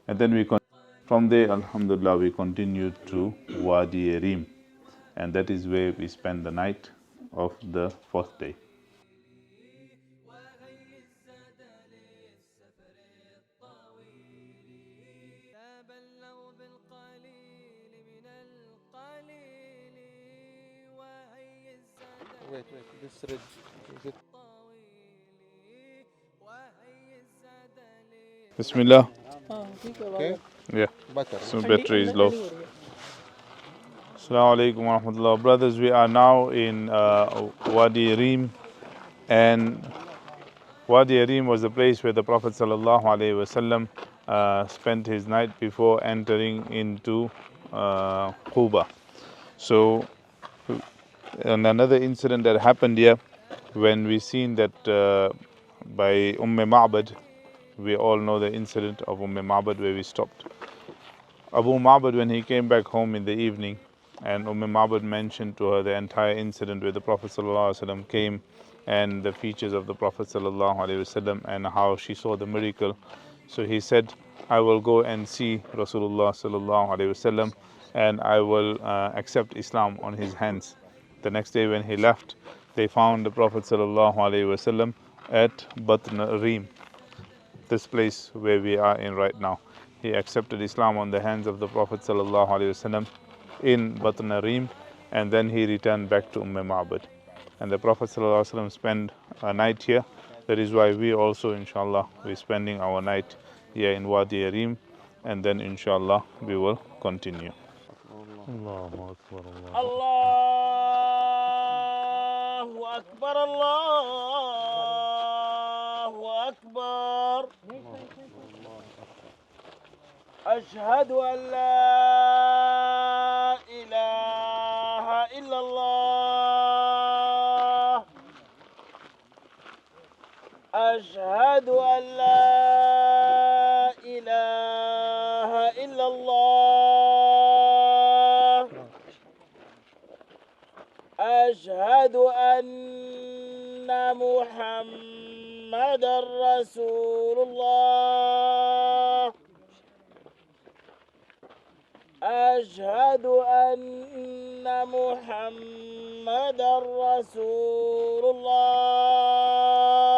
And then from there, alhamdulillah, we continued to Wadi Ri'm, and that is where we spent the night of the fourth day. Wait, this red, is it? Bismillah. Okay, Yeah, butter. so battery is low. Assalamu alaikum wa rahmatullah. Brothers, we are now in Wadi Ri'm, and Wadi Ri'm was the place where the Prophet sallallahu alaihi wasallam spent his night before entering into Quba. So, and another incident that happened here, when we seen that by Ma'bad, we all know the incident of Ma'bad where we stopped. Abu Ma'bad, when he came back home in the evening, and Ma'bad mentioned to her the entire incident where the Prophet ﷺ came and the features of the Prophet ﷺ and how she saw the miracle. So he said, I will go and see Rasulullah ﷺ and I will accept Islam on his hands. The next day when he left, they found the Prophet ﷺ at Batn, Ri'm, this place where we are in right now. He accepted Islam on the hands of the Prophet ﷺ in Batn Ri'm, and then he returned back to Ma'bad. And the Prophet ﷺ spent a night here. That is why we also, inshallah, we're spending our night here in Wadi Ri'm, and then inshallah we will continue. Allahu Akbar, Allahu Akbar, Allahu Akbar. أشهد أن لا إله إلا الله. أشهد أن لا إله إلا الله. أشهد أن محمد رسول الله. أشهد أن محمد رسول الله.